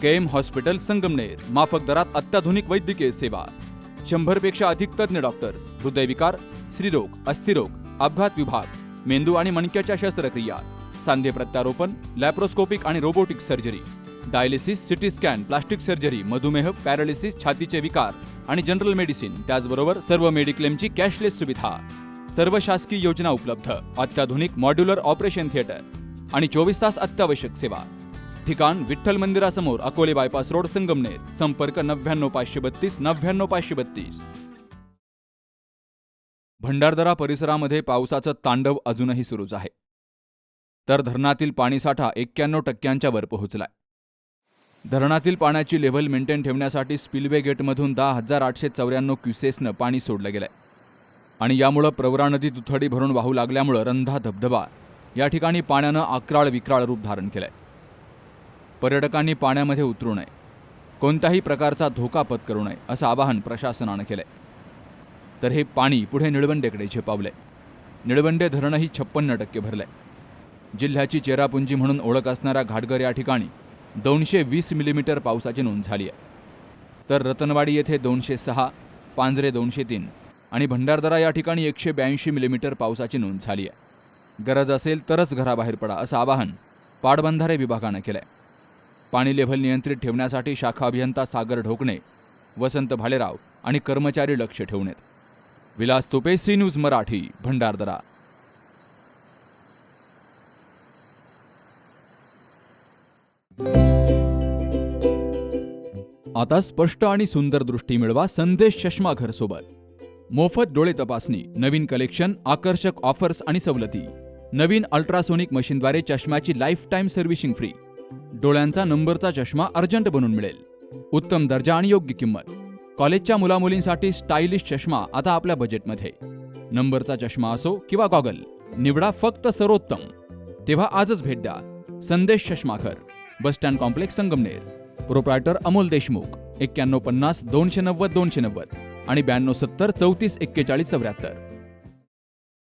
KM hospital Sangamner, माफक दरात अत्याधुनिक वैद्यकीय सेवा, 100 पेक्षा अधिक तज्ञ डॉक्टर्स, हृदयविकार, स्त्रीरोग, अस्थिरोग, अपघात विभाग, मेंदू आणि मणक्याच्या शस्त्रक्रिया, सांधे प्रत्यारोपण, लॅप्रोस्कोपिक आणि robotic surgery, dialysis, CT scan, plastic surgery, मधुमेह, पॅरालिसिस, छातीचे विकार आणि जनरल मेडिसिन, त्याचबरोबर सर्व मेडिक्लेमची कॅशलेस सुविधा, सर्व शासकीय योजना उपलब्ध, अत्याधुनिक मॉड्युलर ऑपरेशन थिएटर आणि 24 तास अत्यावश्यक सेवा. ठिकाण विठ्ठल मंदिरासमोर, अकोले बायपास रोड, संगमनेर. संपर्क 99532 99532. भंडारदरा परिसरामध्ये पावसाचं तांडव अजूनही सुरूच आहे. तर धरणातील पाणीसाठा 91% वर पोहोचलाय. धरणातील पाण्याची लेव्हल मेंटेन ठेवण्यासाठी स्पिलवे गेटमधून 10,894 क्युसेसनं पाणी सोडलं गेलंय आणि यामुळे प्रवरा नदी दुथडी भरून वाहू लागल्यामुळे रंधा धबधबा या ठिकाणी पाण्यानं अक्राळ विक्राळ रूप धारण केलंय. पर्यटकांनी पाण्यामध्ये उतरू नये, कोणत्याही प्रकारचा धोका पत्करू नये असं आवाहन प्रशासनानं केलंय. तर हे पाणी पुढे निळवंडेकडे झेपावलंय. निळवंडे धरणही 56% भरलंय. जिल्ह्याची चेरापुंजी म्हणून ओळख असणाऱ्या घाटगर या ठिकाणी 220 मिलीमीटर पावसाची नोंद झाली आहे. तर रतनवाडी येथे 206, पांजरे 203 आणि भंडारदरा या ठिकाणी 182 मिलीमीटर पावसाची नोंद झाली आहे. गरज असेल तरच घराबाहेर पडा असं आवाहन पाटबंधारे विभागानं केलंय. पाणी लेव्हल नियंत्रित ठेवण्यासाठी शाखा अभियंता सागर ढोकणे, वसंत भालेराव आणि कर्मचारी लक्ष ठेवून आहेत. विलास तोपे, सी न्यूज मराठी, भंडारदरा. आता स्पष्ट आणि सुंदर दृष्टी मिळवा संदेश चष्मा घर सोबत. मोफत डोळे तपासणी, नवीन कलेक्शन, आकर्षक ऑफर्स आणि सवलती. नवीन अल्ट्रासोनिक मशीनद्वारे चष्म्याची लाईफ टाईम सर्व्हिसिंग फ्री. डोळ्यांचा नंबरचा चष्मा अर्जंट बनून मिळेल. उत्तम दर्जा आणि योग्य किंमत. कॉलेजच्या मुलामुलींसाठी स्टायलिश चष्मा आता आपल्या बजेटमध्ये. नंबरचा चष्मा असो किंवा गॉगल, निवडा फक्त सर्वोत्तम. तेव्हा आजच भेट द्या Sandesh Chashmaghar, bus stand complex, Sangamner. Proprietor Amol Deshmukh. 9150 290 290 आणि 9270 34 41 74.